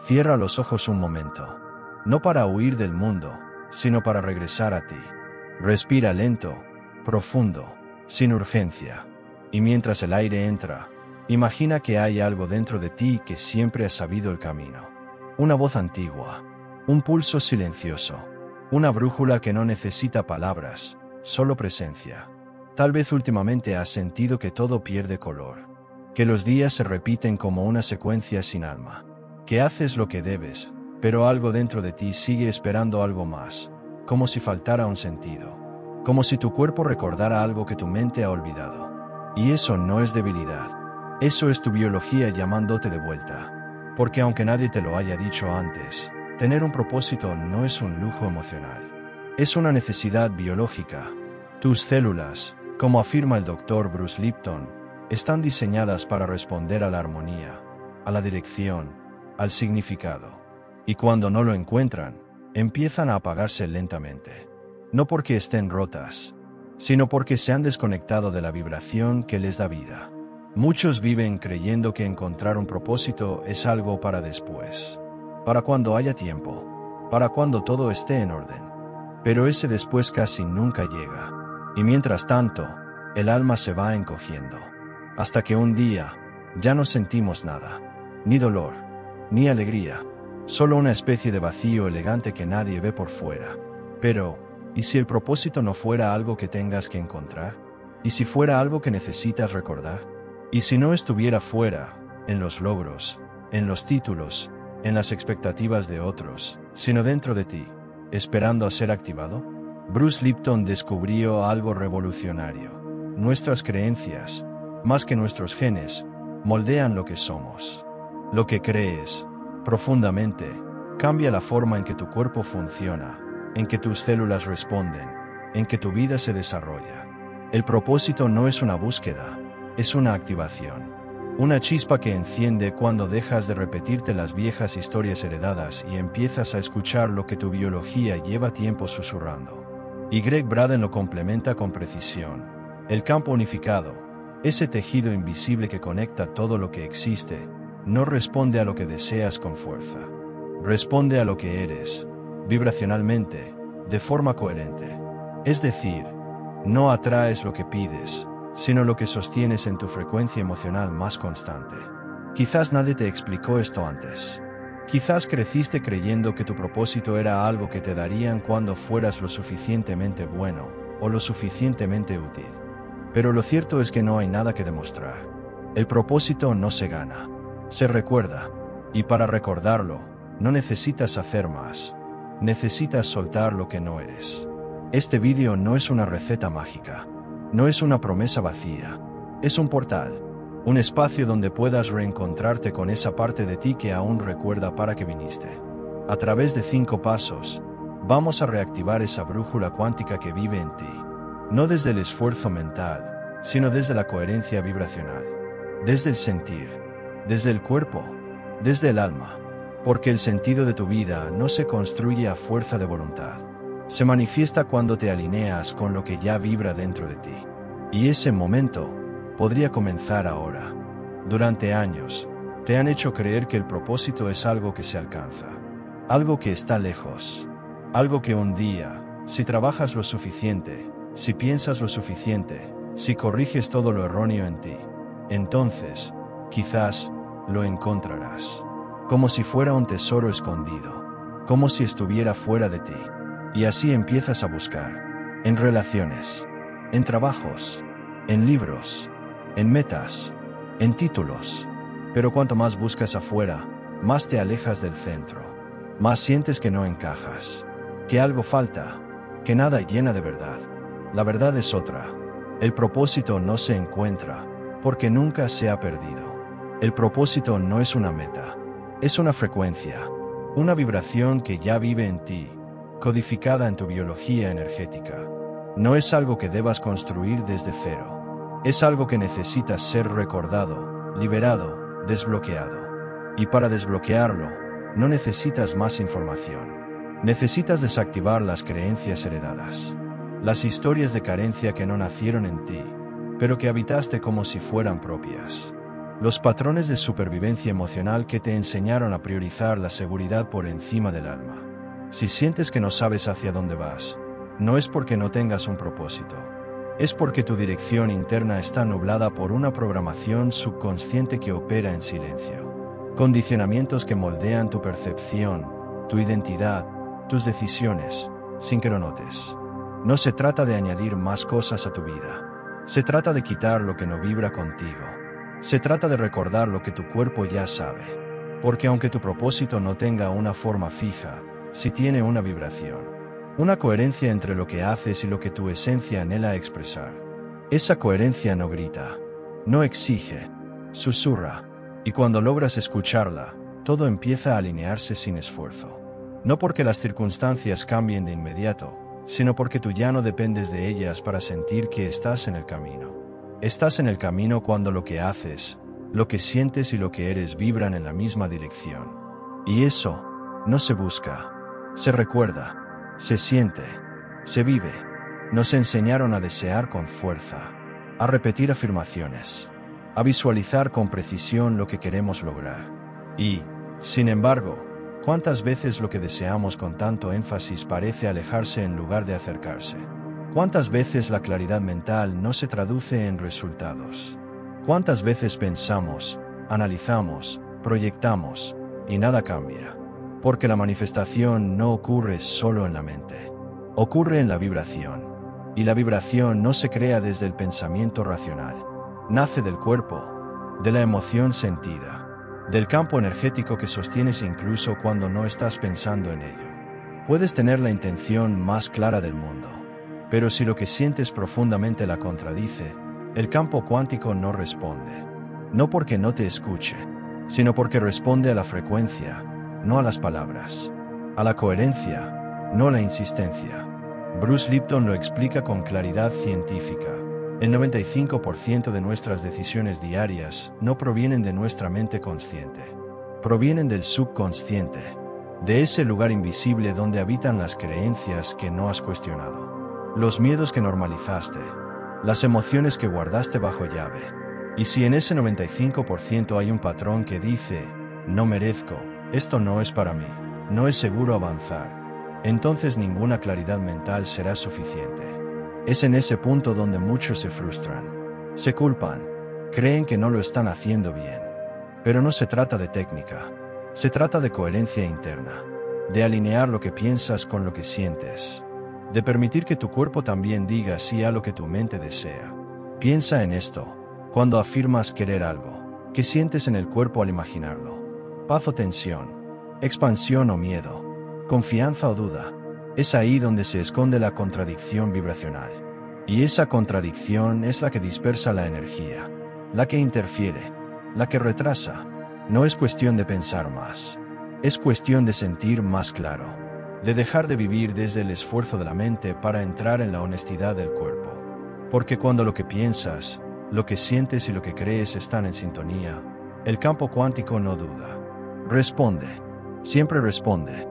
Cierra los ojos un momento. No para huir del mundo, sino para regresar a ti. Respira lento, profundo, sin urgencia. Y mientras el aire entra, imagina que hay algo dentro de ti que siempre ha sabido el camino. Una voz antigua, un pulso silencioso, una brújula que no necesita palabras, solo presencia. Tal vez últimamente has sentido que todo pierde color, que los días se repiten como una secuencia sin alma, que haces lo que debes, pero algo dentro de ti sigue esperando algo más, como si faltara un sentido, como si tu cuerpo recordara algo que tu mente ha olvidado. Y eso no es debilidad, eso es tu biología llamándote de vuelta, porque aunque nadie te lo haya dicho antes, tener un propósito no es un lujo emocional, es una necesidad biológica. Tus células, como afirma el Dr. Bruce Lipton, están diseñadas para responder a la armonía, a la dirección, al significado. Y cuando no lo encuentran, empiezan a apagarse lentamente. No porque estén rotas, sino porque se han desconectado de la vibración que les da vida. Muchos viven creyendo que encontrar un propósito es algo para después, para cuando haya tiempo, para cuando todo esté en orden. Pero ese después casi nunca llega. Y mientras tanto, el alma se va encogiendo, hasta que un día, ya no sentimos nada, ni dolor, ni alegría, solo una especie de vacío elegante que nadie ve por fuera. Pero, ¿y si el propósito no fuera algo que tengas que encontrar? ¿Y si fuera algo que necesitas recordar? ¿Y si no estuviera fuera, en los logros, en los títulos, en las expectativas de otros, sino dentro de ti, esperando a ser activado? Bruce Lipton descubrió algo revolucionario. Nuestras creencias, más que nuestros genes, moldean lo que somos. Lo que crees, profundamente, cambia la forma en que tu cuerpo funciona, en que tus células responden, en que tu vida se desarrolla. El propósito no es una búsqueda, es una activación. Una chispa que enciende cuando dejas de repetirte las viejas historias heredadas y empiezas a escuchar lo que tu biología lleva tiempo susurrando. Y Greg Braden lo complementa con precisión. El campo unificado, ese tejido invisible que conecta todo lo que existe, no responde a lo que deseas con fuerza. Responde a lo que eres, vibracionalmente, de forma coherente. Es decir, no atraes lo que pides, sino lo que sostienes en tu frecuencia emocional más constante. Quizás nadie te explicó esto antes. Quizás creciste creyendo que tu propósito era algo que te darían cuando fueras lo suficientemente bueno, o lo suficientemente útil. Pero lo cierto es que no hay nada que demostrar. El propósito no se gana, se recuerda, y para recordarlo, no necesitas hacer más. Necesitas soltar lo que no eres. Este vídeo no es una receta mágica, no es una promesa vacía, es un portal. Un espacio donde puedas reencontrarte con esa parte de ti que aún recuerda para qué viniste. A través de 5 pasos, vamos a reactivar esa brújula cuántica que vive en ti. No desde el esfuerzo mental, sino desde la coherencia vibracional. Desde el sentir, desde el cuerpo, desde el alma. Porque el sentido de tu vida no se construye a fuerza de voluntad. Se manifiesta cuando te alineas con lo que ya vibra dentro de ti. Y ese momento podría comenzar ahora. Durante años, te han hecho creer que el propósito es algo que se alcanza, algo que está lejos, algo que un día, si trabajas lo suficiente, si piensas lo suficiente, si corriges todo lo erróneo en ti, entonces, quizás, lo encontrarás. Como si fuera un tesoro escondido, como si estuviera fuera de ti. Y así empiezas a buscar, en relaciones, en trabajos, en libros, en metas, en títulos. Pero cuanto más buscas afuera, más te alejas del centro, más sientes que no encajas, que algo falta, que nada llena de verdad. La verdad es otra. El propósito no se encuentra, porque nunca se ha perdido. El propósito no es una meta, es una frecuencia, una vibración que ya vive en ti, codificada en tu biología energética. No es algo que debas construir desde cero. Es algo que necesitas ser recordado, liberado, desbloqueado. Y para desbloquearlo, no necesitas más información. Necesitas desactivar las creencias heredadas. Las historias de carencia que no nacieron en ti, pero que habitaste como si fueran propias. Los patrones de supervivencia emocional que te enseñaron a priorizar la seguridad por encima del alma. Si sientes que no sabes hacia dónde vas, no es porque no tengas un propósito. Es porque tu dirección interna está nublada por una programación subconsciente que opera en silencio. Condicionamientos que moldean tu percepción, tu identidad, tus decisiones, sin que lo notes. No se trata de añadir más cosas a tu vida. Se trata de quitar lo que no vibra contigo. Se trata de recordar lo que tu cuerpo ya sabe. Porque aunque tu propósito no tenga una forma fija, sí tiene una vibración. Una coherencia entre lo que haces y lo que tu esencia anhela expresar. Esa coherencia no grita, no exige, susurra, y cuando logras escucharla, todo empieza a alinearse sin esfuerzo. No porque las circunstancias cambien de inmediato, sino porque tú ya no dependes de ellas para sentir que estás en el camino. Estás en el camino cuando lo que haces, lo que sientes y lo que eres vibran en la misma dirección. Y eso no se busca, se recuerda. Se siente, se vive. Nos enseñaron a desear con fuerza, a repetir afirmaciones, a visualizar con precisión lo que queremos lograr. Y, sin embargo, ¿cuántas veces lo que deseamos con tanto énfasis parece alejarse en lugar de acercarse? ¿Cuántas veces la claridad mental no se traduce en resultados? ¿Cuántas veces pensamos, analizamos, proyectamos, y nada cambia? Porque la manifestación no ocurre solo en la mente, ocurre en la vibración. Y la vibración no se crea desde el pensamiento racional. Nace del cuerpo, de la emoción sentida, del campo energético que sostienes incluso cuando no estás pensando en ello. Puedes tener la intención más clara del mundo, pero si lo que sientes profundamente la contradice, el campo cuántico no responde. No porque no te escuche, sino porque responde a la frecuencia, no a las palabras, a la coherencia, no a la insistencia. Bruce Lipton lo explica con claridad científica. El 95% de nuestras decisiones diarias no provienen de nuestra mente consciente. Provienen del subconsciente, de ese lugar invisible donde habitan las creencias que no has cuestionado, los miedos que normalizaste, las emociones que guardaste bajo llave. Y si en ese 95% hay un patrón que dice, no merezco, esto no es para mí, no es seguro avanzar, entonces ninguna claridad mental será suficiente. Es en ese punto donde muchos se frustran, se culpan, creen que no lo están haciendo bien. Pero no se trata de técnica, se trata de coherencia interna, de alinear lo que piensas con lo que sientes, de permitir que tu cuerpo también diga sí a lo que tu mente desea. Piensa en esto, cuando afirmas querer algo, ¿qué sientes en el cuerpo al imaginarlo? Paz o tensión, expansión o miedo, confianza o duda. Es ahí donde se esconde la contradicción vibracional. Y esa contradicción es la que dispersa la energía, la que interfiere, la que retrasa. No es cuestión de pensar más, es cuestión de sentir más claro, de dejar de vivir desde el esfuerzo de la mente para entrar en la honestidad del cuerpo. Porque cuando lo que piensas, lo que sientes y lo que crees están en sintonía, el campo cuántico no duda. Responde. Siempre responde.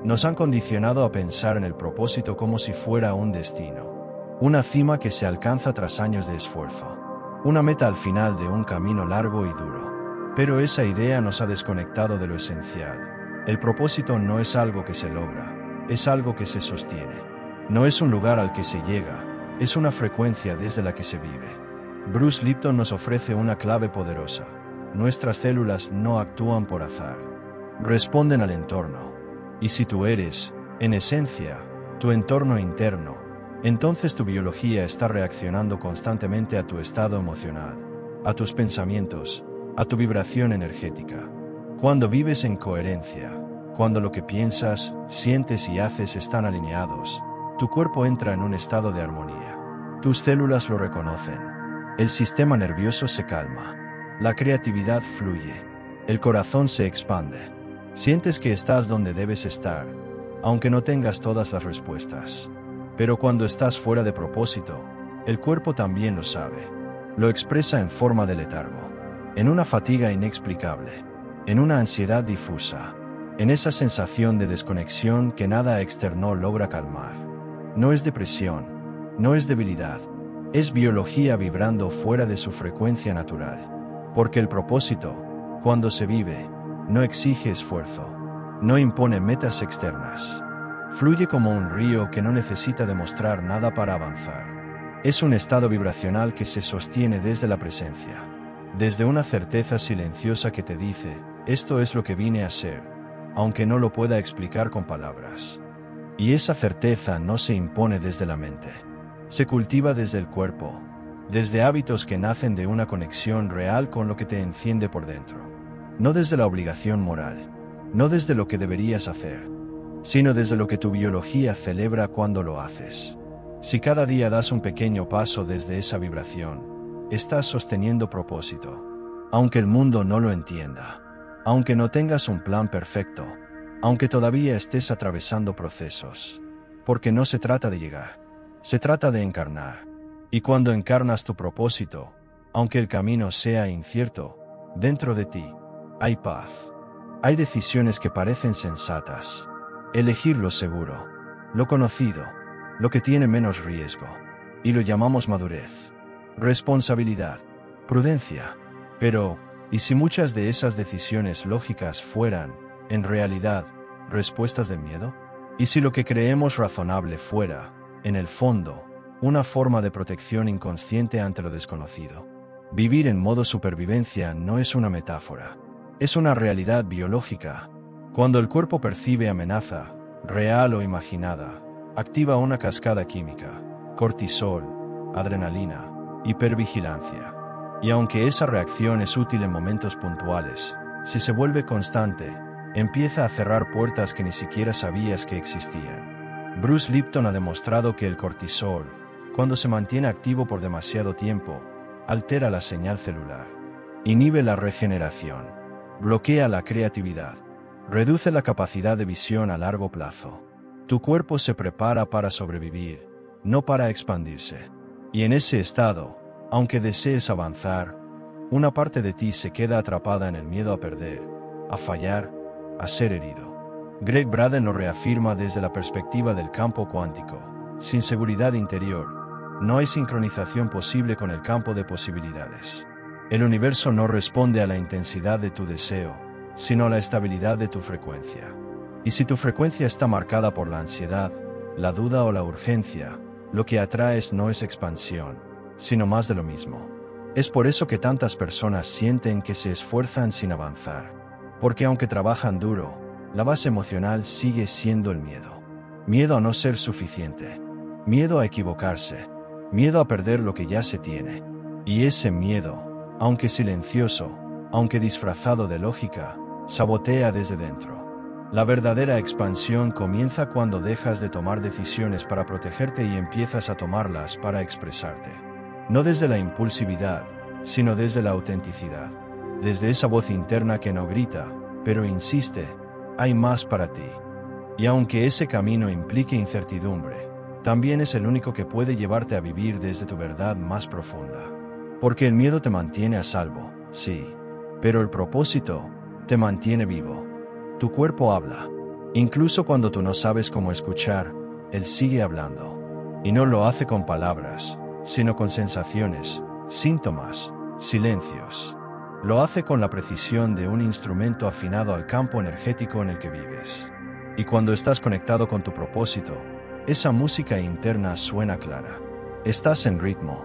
Nos han condicionado a pensar en el propósito como si fuera un destino. Una cima que se alcanza tras años de esfuerzo. Una meta al final de un camino largo y duro. Pero esa idea nos ha desconectado de lo esencial. El propósito no es algo que se logra, es algo que se sostiene. No es un lugar al que se llega, es una frecuencia desde la que se vive. Bruce Lipton nos ofrece una clave poderosa. Nuestras células no actúan por azar. Responden al entorno. Y si tú eres, en esencia, tu entorno interno, entonces tu biología está reaccionando constantemente a tu estado emocional, a tus pensamientos, a tu vibración energética. Cuando vives en coherencia, cuando lo que piensas, sientes y haces están alineados, tu cuerpo entra en un estado de armonía. Tus células lo reconocen. El sistema nervioso se calma. La creatividad fluye. El corazón se expande. Sientes que estás donde debes estar, aunque no tengas todas las respuestas. Pero cuando estás fuera de propósito, el cuerpo también lo sabe. Lo expresa en forma de letargo, en una fatiga inexplicable, en una ansiedad difusa, en esa sensación de desconexión que nada externo logra calmar. No es depresión, no es debilidad, es biología vibrando fuera de su frecuencia natural. Porque el propósito, cuando se vive, no exige esfuerzo, no impone metas externas. Fluye como un río que no necesita demostrar nada para avanzar. Es un estado vibracional que se sostiene desde la presencia, desde una certeza silenciosa que te dice, esto es lo que vine a ser, aunque no lo pueda explicar con palabras. Y esa certeza no se impone desde la mente, se cultiva desde el cuerpo, desde hábitos que nacen de una conexión real con lo que te enciende por dentro. No desde la obligación moral, no desde lo que deberías hacer, sino desde lo que tu biología celebra cuando lo haces. Si cada día das un pequeño paso desde esa vibración, estás sosteniendo propósito. Aunque el mundo no lo entienda, aunque no tengas un plan perfecto, aunque todavía estés atravesando procesos. Porque no se trata de llegar, se trata de encarnar. Y cuando encarnas tu propósito, aunque el camino sea incierto, dentro de ti hay paz. Hay decisiones que parecen sensatas. Elegir lo seguro, lo conocido, lo que tiene menos riesgo. Y lo llamamos madurez, responsabilidad, prudencia. Pero, ¿y si muchas de esas decisiones lógicas fueran, en realidad, respuestas de miedo? ¿Y si lo que creemos razonable fuera, en el fondo, una forma de protección inconsciente ante lo desconocido? Vivir en modo supervivencia no es una metáfora, es una realidad biológica. Cuando el cuerpo percibe amenaza, real o imaginada, activa una cascada química, cortisol, adrenalina, hipervigilancia. Y aunque esa reacción es útil en momentos puntuales, si se vuelve constante, empieza a cerrar puertas que ni siquiera sabías que existían. Bruce Lipton ha demostrado que el cortisol, cuando se mantiene activo por demasiado tiempo, altera la señal celular, inhibe la regeneración, bloquea la creatividad, reduce la capacidad de visión a largo plazo. Tu cuerpo se prepara para sobrevivir, no para expandirse. Y en ese estado, aunque desees avanzar, una parte de ti se queda atrapada en el miedo a perder, a fallar, a ser herido. Greg Braden lo reafirma desde la perspectiva del campo cuántico. Sin seguridad interior, no hay sincronización posible con el campo de posibilidades. El universo no responde a la intensidad de tu deseo, sino a la estabilidad de tu frecuencia. Y si tu frecuencia está marcada por la ansiedad, la duda o la urgencia, lo que atraes no es expansión, sino más de lo mismo. Es por eso que tantas personas sienten que se esfuerzan sin avanzar. Porque aunque trabajan duro, la base emocional sigue siendo el miedo. Miedo a no ser suficiente. Miedo a equivocarse. Miedo a perder lo que ya se tiene. Y ese miedo, aunque silencioso, aunque disfrazado de lógica, sabotea desde dentro. La verdadera expansión comienza cuando dejas de tomar decisiones para protegerte y empiezas a tomarlas para expresarte. No desde la impulsividad, sino desde la autenticidad. Desde esa voz interna que no grita, pero insiste, hay más para ti. Y aunque ese camino implique incertidumbre, también es el único que puede llevarte a vivir desde tu verdad más profunda. Porque el miedo te mantiene a salvo, sí, pero el propósito te mantiene vivo. Tu cuerpo habla. Incluso cuando tú no sabes cómo escuchar, él sigue hablando. Y no lo hace con palabras, sino con sensaciones, síntomas, silencios. Lo hace con la precisión de un instrumento afinado al campo energético en el que vives. Y cuando estás conectado con tu propósito, esa música interna suena clara. Estás en ritmo.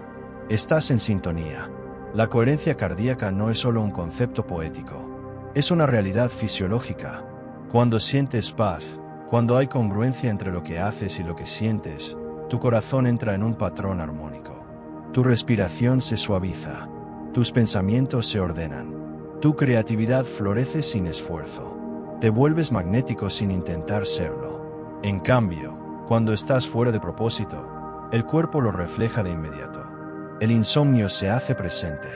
Estás en sintonía. La coherencia cardíaca no es solo un concepto poético. Es una realidad fisiológica. Cuando sientes paz, cuando hay congruencia entre lo que haces y lo que sientes, tu corazón entra en un patrón armónico. Tu respiración se suaviza. Tus pensamientos se ordenan. Tu creatividad florece sin esfuerzo. Te vuelves magnético sin intentar serlo. En cambio, cuando estás fuera de propósito, el cuerpo lo refleja de inmediato. El insomnio se hace presente.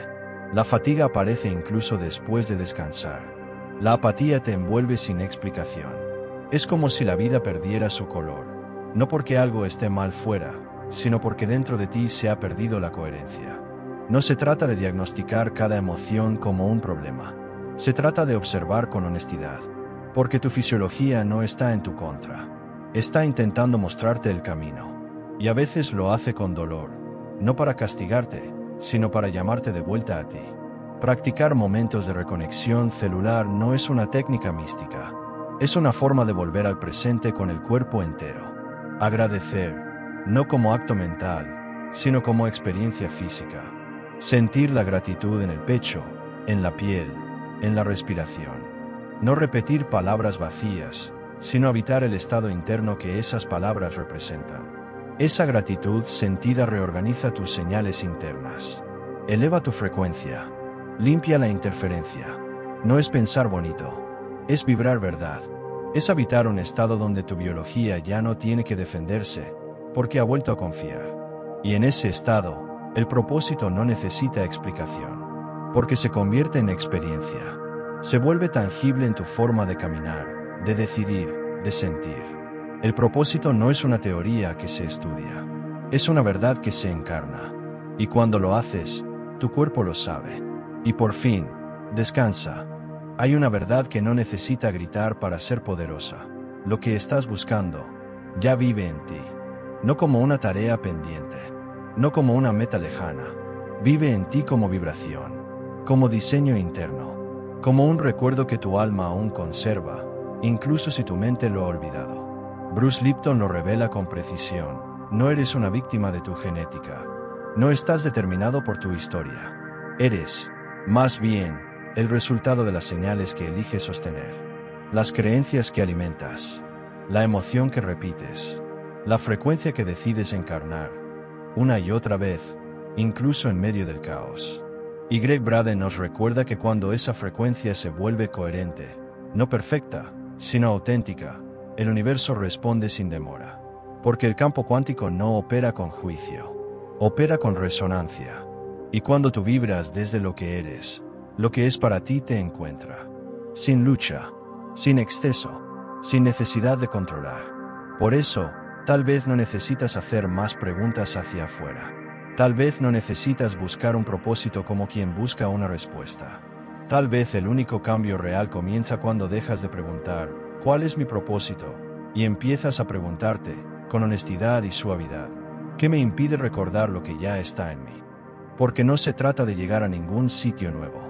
La fatiga aparece incluso después de descansar. La apatía te envuelve sin explicación. Es como si la vida perdiera su color. No porque algo esté mal fuera, sino porque dentro de ti se ha perdido la coherencia. No se trata de diagnosticar cada emoción como un problema. Se trata de observar con honestidad. Porque tu fisiología no está en tu contra. Está intentando mostrarte el camino. Y a veces lo hace con dolor. No para castigarte, sino para llamarte de vuelta a ti. Practicar momentos de reconexión celular no es una técnica mística. Es una forma de volver al presente con el cuerpo entero. Agradecer, no como acto mental, sino como experiencia física. Sentir la gratitud en el pecho, en la piel, en la respiración. No repetir palabras vacías, sino habitar el estado interno que esas palabras representan. Esa gratitud sentida reorganiza tus señales internas. Eleva tu frecuencia. Limpia la interferencia. No es pensar bonito. Es vibrar verdad. Es habitar un estado donde tu biología ya no tiene que defenderse, porque ha vuelto a confiar. Y en ese estado, el propósito no necesita explicación, porque se convierte en experiencia. Se vuelve tangible en tu forma de caminar, de decidir, de sentir. El propósito no es una teoría que se estudia. Es una verdad que se encarna. Y cuando lo haces, tu cuerpo lo sabe. Y por fin, descansa. Hay una verdad que no necesita gritar para ser poderosa. Lo que estás buscando, ya vive en ti. No como una tarea pendiente. No como una meta lejana. Vive en ti como vibración. Como diseño interno. Como un recuerdo que tu alma aún conserva, incluso si tu mente lo ha olvidado. Bruce Lipton lo revela con precisión. No eres una víctima de tu genética. No estás determinado por tu historia. Eres, más bien, el resultado de las señales que eliges sostener. Las creencias que alimentas. La emoción que repites. La frecuencia que decides encarnar. Una y otra vez, incluso en medio del caos. Y Gregg Braden nos recuerda que cuando esa frecuencia se vuelve coherente, no perfecta, sino auténtica, el universo responde sin demora. Porque el campo cuántico no opera con juicio, opera con resonancia. Y cuando tú vibras desde lo que eres, lo que es para ti te encuentra. Sin lucha, sin exceso, sin necesidad de controlar. Por eso, tal vez no necesitas hacer más preguntas hacia afuera. Tal vez no necesitas buscar un propósito como quien busca una respuesta. Tal vez el único cambio real comienza cuando dejas de preguntar, ¿cuál es mi propósito? Y empiezas a preguntarte, con honestidad y suavidad, ¿qué me impide recordar lo que ya está en mí? Porque no se trata de llegar a ningún sitio nuevo.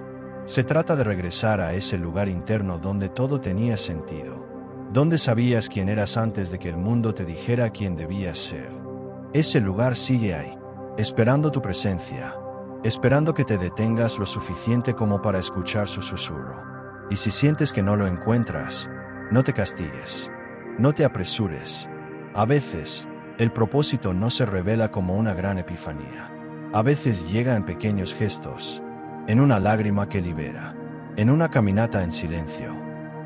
Se trata de regresar a ese lugar interno donde todo tenía sentido. Donde sabías quién eras antes de que el mundo te dijera quién debías ser. Ese lugar sigue ahí. Esperando tu presencia, esperando que te detengas lo suficiente como para escuchar su susurro. Y si sientes que no lo encuentras, no te castigues, no te apresures. A veces, el propósito no se revela como una gran epifanía. A veces llega en pequeños gestos, en una lágrima que libera, en una caminata en silencio,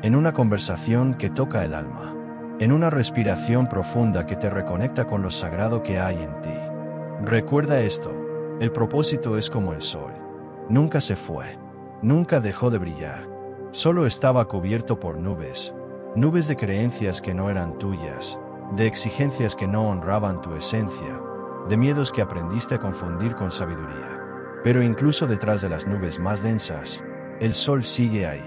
en una conversación que toca el alma, en una respiración profunda que te reconecta con lo sagrado que hay en ti. Recuerda esto, el propósito es como el sol. Nunca se fue, nunca dejó de brillar. Solo estaba cubierto por nubes, nubes de creencias que no eran tuyas, de exigencias que no honraban tu esencia, de miedos que aprendiste a confundir con sabiduría. Pero incluso detrás de las nubes más densas, el sol sigue ahí.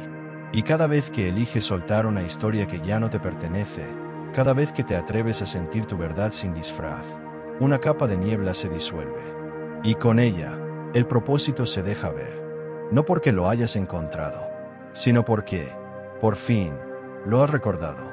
Y cada vez que eliges soltar una historia que ya no te pertenece, cada vez que te atreves a sentir tu verdad sin disfraz, una capa de niebla se disuelve. Y con ella, el propósito se deja ver. No porque lo hayas encontrado, sino porque, por fin, lo has recordado.